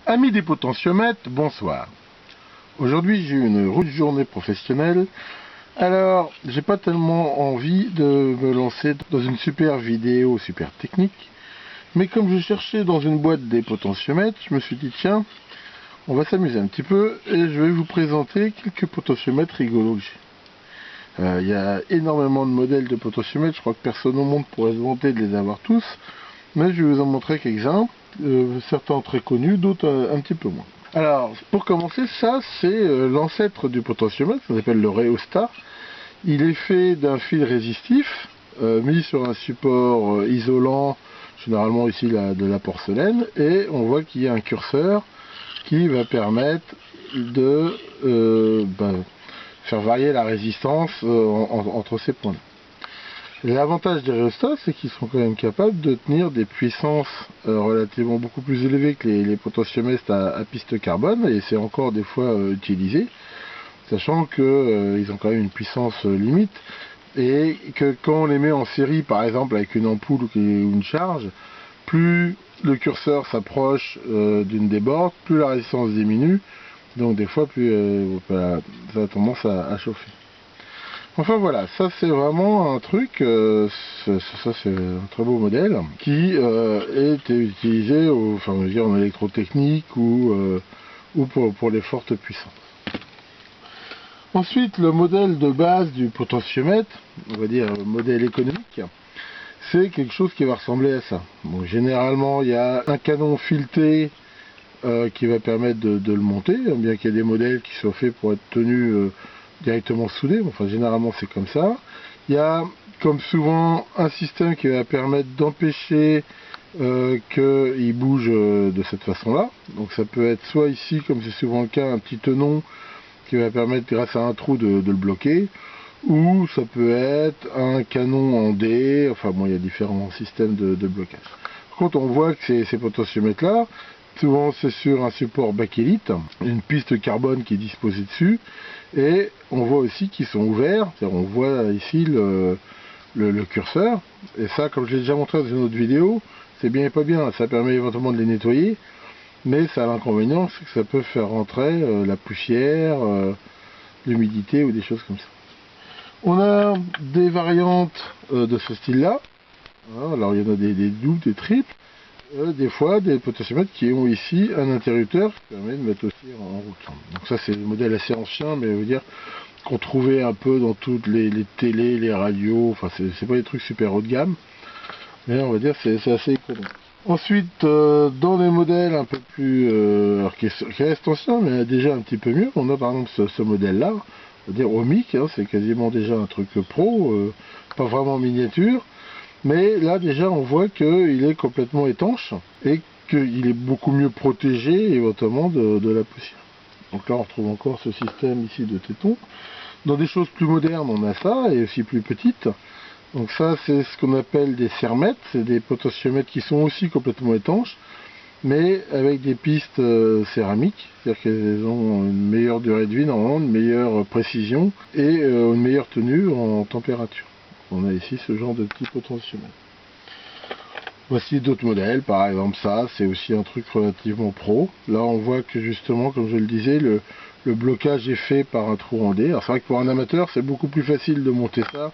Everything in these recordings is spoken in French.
Amis des potentiomètres, bonsoir. Aujourd'hui j'ai eu une rude journée professionnelle, alors j'ai pas tellement envie de me lancer dans une super vidéo, super technique, mais comme je cherchais dans une boîte des potentiomètres, je me suis dit tiens, on va s'amuser un petit peu et je vais vous présenter quelques potentiomètres rigolos que j'ai. Il y a énormément de modèles de potentiomètres, je crois que personne au monde pourrait se vanter de les avoir tous, mais je vais vous en montrer quelques-uns, certains très connus, d'autres un petit peu moins. Alors, pour commencer, ça c'est l'ancêtre du potentiomètre, ça s'appelle le rhéostat. Il est fait d'un fil résistif, mis sur un support isolant, généralement ici de la porcelaine, et on voit qu'il y a un curseur qui va permettre de faire varier la résistance entre ces points-là. L'avantage des rhéostats, c'est qu'ils sont quand même capables de tenir des puissances relativement beaucoup plus élevées que les potentiomètres à piste carbone, et c'est encore des fois utilisé, sachant qu'ils ont quand même une puissance limite, et que quand on les met en série, par exemple avec une ampoule ou une charge, plus le curseur s'approche d'une des bornes, plus la résistance diminue, donc des fois plus ça a tendance à chauffer. Enfin voilà, ça c'est vraiment un truc, ça c'est un très beau modèle qui est utilisé en électrotechnique ou pour les fortes puissances. Ensuite, le modèle de base du potentiomètre, on va dire modèle économique, c'est quelque chose qui va ressembler à ça. Bon, généralement, il y a un canon fileté qui va permettre de le monter, bien qu'il y ait des modèles qui soient faits pour être tenus directement soudés, enfin généralement c'est comme ça. Il y a, comme souvent, un système qui va permettre d'empêcher qu'il bouge de cette façon-là. Donc ça peut être soit ici, comme c'est souvent le cas, un petit tenon qui va permettre, grâce à un trou, de le bloquer, ou ça peut être un canon en D, enfin bon, il y a différents systèmes de blocage. Par contre, on voit que ces potentiomètres-là, souvent c'est sur un support bakélite, une piste carbone qui est disposée dessus, et on voit aussi qu'ils sont ouverts, on voit ici le curseur, et ça, comme je l'ai déjà montré dans une autre vidéo, c'est bien et pas bien, ça permet éventuellement de les nettoyer, mais ça a l'inconvénient, c'est que ça peut faire rentrer la poussière, l'humidité ou des choses comme ça. On a des variantes de ce style-là, alors il y en a des doubles, des triples, des fois des potentiomètres qui ont ici un interrupteur qui permet de mettre aussi en route. Donc ça c'est le modèle assez ancien, mais je veux dire qu'on trouvait un peu dans toutes les télés, les radios, enfin c'est pas des trucs super haut de gamme, mais on va dire c'est assez économe. Ensuite, dans les modèles un peu plus, alors qui restent anciens, mais déjà un petit peu mieux, on a par exemple ce modèle-là, on va dire Omic, hein, c'est quasiment déjà un truc pro, pas vraiment miniature, mais là déjà on voit qu'il est complètement étanche et qu'il est beaucoup mieux protégé éventuellement de la poussière. Donc là on retrouve encore ce système ici de téton. Dans des choses plus modernes on a ça, et aussi plus petites. Donc ça c'est ce qu'on appelle des cermètres, c'est des potentiomètres qui sont aussi complètement étanches, mais avec des pistes céramiques, c'est-à-dire qu'elles ont une meilleure durée de vie normalement, une meilleure précision et une meilleure tenue en température. On a ici ce genre de petit potentiomètre. Voici d'autres modèles, par exemple ça, c'est aussi un truc relativement pro. Là on voit que justement, comme je le disais, le blocage est fait par un trou en D. Alors c'est vrai que pour un amateur c'est beaucoup plus facile de monter ça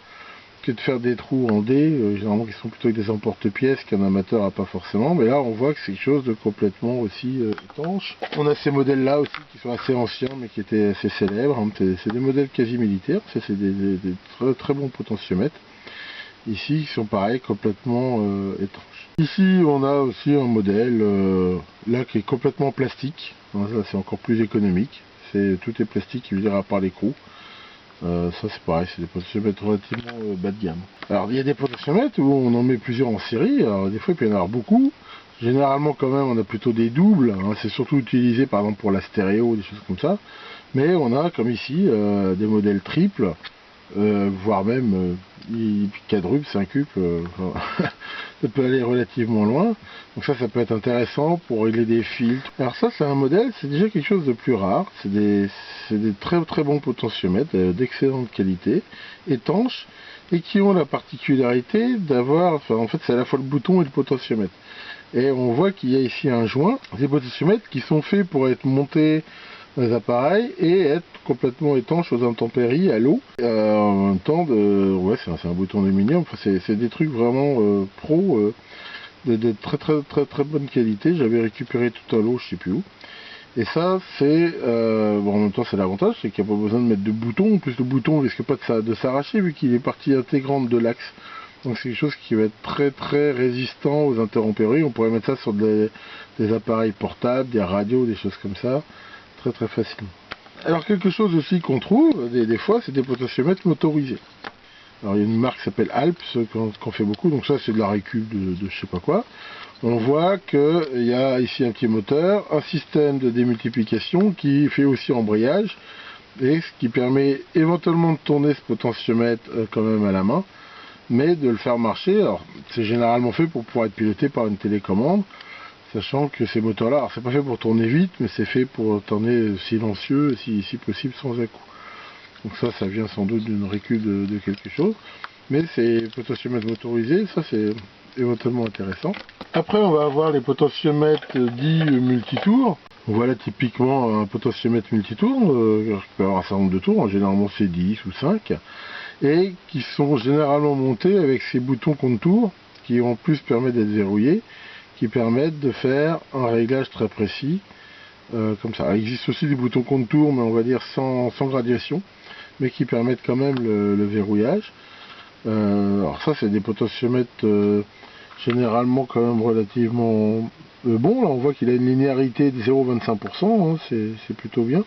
que de faire des trous en D, généralement qui sont plutôt avec des emporte-pièces qu'un amateur n'a pas forcément, mais là on voit que c'est quelque chose de complètement aussi étanche. On a ces modèles là aussi qui sont assez anciens mais qui étaient assez célèbres, hein. C'est des modèles quasi militaires, ça c'est des très, très bons potentiomètres. Ici ils sont pareils, complètement étanches. Ici on a aussi un modèle là qui est complètement plastique, hein, là c'est encore plus économique, tout est plastique, il veut dire à part l'écrou. Ça c'est pareil, c'est des potentiomètres relativement bas de gamme. Alors il y a des potentiomètres où on en met plusieurs en série, alors des fois il peut y en avoir beaucoup. Généralement quand même on a plutôt des doubles, hein, c'est surtout utilisé par exemple pour la stéréo, des choses comme ça. Mais on a comme ici des modèles triples, voire même quadruple, quintuple, ça peut aller relativement loin. Donc ça peut être intéressant pour régler des filtres. Alors ça c'est un modèle, c'est déjà quelque chose de plus rare, c'est des très très bons potentiomètres d'excellente qualité, étanches, et qui ont la particularité d'avoir, en fait c'est à la fois le bouton et le potentiomètre. Et on voit qu'il y a ici un joint, des potentiomètres qui sont faits pour être montés dans les appareils et être complètement étanches aux intempéries, à l'eau. En même temps, ouais, c'est un bouton d'aluminium. Enfin, c'est des trucs vraiment pro, de très très très très bonne qualité. J'avais récupéré tout à l'eau, je sais plus où. Et ça, c'est bon, en même temps, c'est l'avantage, c'est qu'il n'y a pas besoin de mettre de bouton. En plus, le bouton risque pas de s'arracher vu qu'il est partie intégrante de l'axe. Donc c'est quelque chose qui va être très très résistant aux intempéries. On pourrait mettre ça sur des appareils portables, des radios, des choses comme ça, très très facilement. Alors quelque chose aussi qu'on trouve des fois, c'est des potentiomètres motorisés. Alors il y a une marque qui s'appelle Alps qu'on fait beaucoup, donc ça c'est de la récup de je sais pas quoi. On voit qu'il y a ici un petit moteur, un système de démultiplication qui fait aussi embrayage, et ce qui permet éventuellement de tourner ce potentiomètre quand même à la main, mais de le faire marcher. Alors c'est généralement fait pour pouvoir être piloté par une télécommande, sachant que ces moteurs-là, alors c'est pas fait pour tourner vite, mais c'est fait pour tourner silencieux, si possible sans à-coup. Donc ça vient sans doute d'une récup de quelque chose, mais ces potentiomètres motorisés, ça c'est éventuellement intéressant. Après on va avoir les potentiomètres dits multitours. Voilà typiquement un potentiomètre multitour, qui peut avoir un certain nombre de tours, généralement c'est 10 ou 5, et qui sont généralement montés avec ces boutons contour qui en plus permettent d'être verrouillés, qui permettent de faire un réglage très précis, comme ça. Il existe aussi des boutons contour, mais on va dire sans gradation, mais qui permettent quand même le verrouillage. Alors ça c'est des potentiomètres généralement quand même relativement bon. Là on voit qu'il a une linéarité de 0,25%, hein, c'est plutôt bien,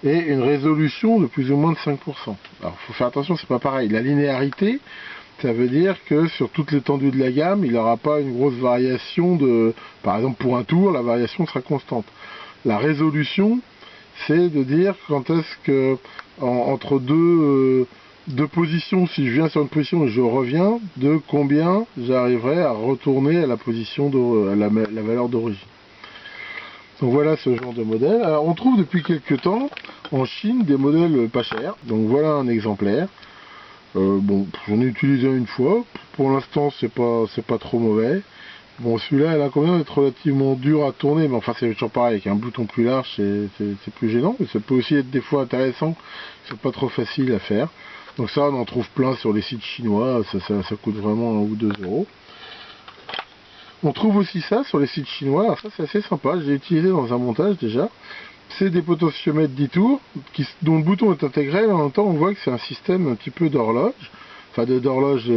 et une résolution de plus ou moins de 5%. Alors il faut faire attention, c'est pas pareil. La linéarité, ça veut dire que sur toute l'étendue de la gamme, il n'aura pas une grosse variation de... Par exemple pour un tour, la variation sera constante. La résolution, c'est de dire quand est-ce que entre deux positions, si je viens sur une position et je reviens, de combien j'arriverai à retourner à la position à la valeur d'origine. Donc voilà ce genre de modèle. Alors on trouve depuis quelques temps en Chine des modèles pas chers. Donc voilà un exemplaire. Bon, j'en ai utilisé une fois. Pour l'instant, c'est pas trop mauvais. Bon, celui-là, elle a quand même d'être relativement dur à tourner, mais enfin, c'est toujours pareil, avec un bouton plus large, c'est plus gênant, mais ça peut aussi être des fois intéressant, c'est pas trop facile à faire. Donc ça, on en trouve plein sur les sites chinois, ça coûte vraiment 1 ou 2 euros. On trouve aussi ça sur les sites chinois, alors ça c'est assez sympa, j'ai utilisé dans un montage déjà. C'est des potentiomètres 10 tours, dont le bouton est intégré, mais en même temps on voit que c'est un système un petit peu d'horloge, enfin d'horloge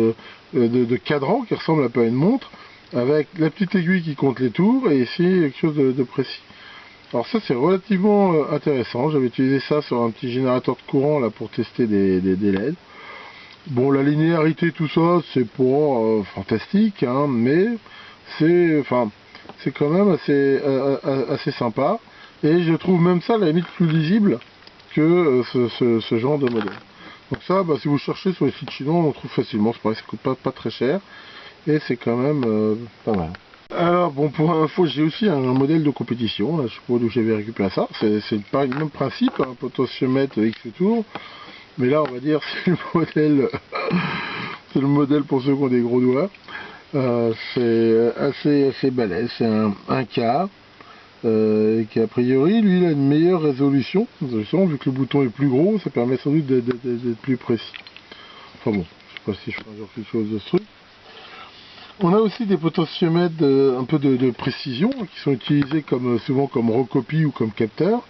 de cadran qui ressemble un peu à une montre, avec la petite aiguille qui compte les tours, et ici quelque chose de précis. Alors ça c'est relativement intéressant, j'avais utilisé ça sur un petit générateur de courant là pour tester des LED. Bon, la linéarité, tout ça, c'est pas fantastique, hein, mais c'est quand même assez sympa, et je trouve même ça à la limite plus lisible que ce genre de modèle. Donc ça, si vous cherchez sur les sites chinois, on en trouve facilement, c'est pareil, ça coûte pas très cher, et c'est quand même pas mal. Alors bon, pour info, j'ai aussi un modèle de compétition, là, je sais pas d'où j'avais récupéré ça, c'est pas le même principe, un potentiomètre X tours, mais là on va dire c'est le modèle c'est le modèle pour ceux qui ont des gros doigts. C'est assez balèze, c'est un K qui a priori lui il a une meilleure résolution, vu que le bouton est plus gros, ça permet sans doute d'être plus précis. Enfin bon, je sais pas si je peux dire quelque chose de ce truc. On a aussi des potentiomètres un peu de précision qui sont utilisés souvent comme recopie ou comme capteur,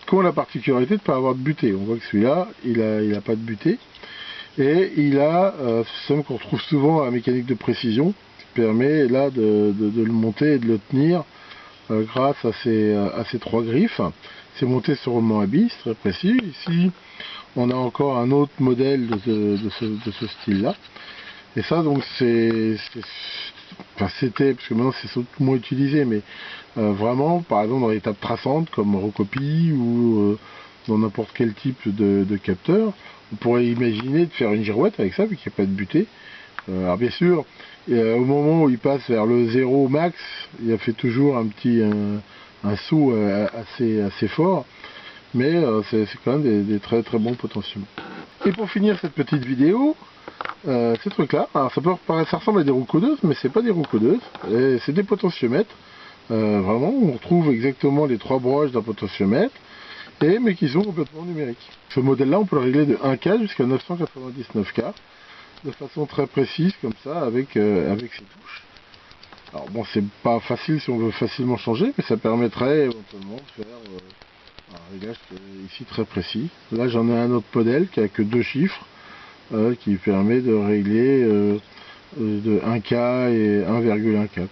qui ont la particularité de ne pas avoir de butée. On voit que celui-là, il a pas de butée. Et il a un système qu'on retrouve souvent à la mécanique de précision, qui permet là de le monter et de le tenir grâce à ces 3 griffes. C'est monté sur roulement à bis, très précis. Ici, on a encore un autre modèle de ce style-là. Et ça, donc, c'était, parce que maintenant c'est surtout moins utilisé, mais vraiment, par exemple, dans les tables traçantes, comme recopie ou dans n'importe quel type de capteur, on pourrait imaginer de faire une girouette avec ça, vu qu'il n'y a pas de butée. Alors bien sûr, au moment où il passe vers le 0 max, il a fait toujours un saut assez fort, mais c'est quand même des très très bons potentiels. Et pour finir cette petite vidéo, ces trucs-là, alors ça ressemble à des roues codeuses, mais c'est pas des roues codeuses, c'est des potentiomètres. Vraiment, on retrouve exactement les 3 broches d'un potentiomètre, mais qui sont complètement numériques. Ce modèle-là, on peut le régler de 1K jusqu'à 999K, de façon très précise, comme ça, avec ses touches. Alors bon, c'est pas facile si on veut facilement changer, mais ça permettrait éventuellement de faire un réglage ici très précis. Là, j'en ai un autre modèle qui a que 2 chiffres, qui permet de régler de 1K et 1,1K.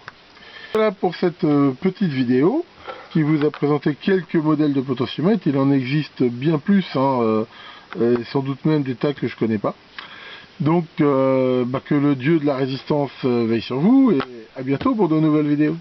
Voilà pour cette petite vidéo qui vous a présenté quelques modèles de potentiomètres. Il en existe bien plus, sans doute même des tas que je connais pas. Donc que le dieu de la résistance veille sur vous, et à bientôt pour de nouvelles vidéos.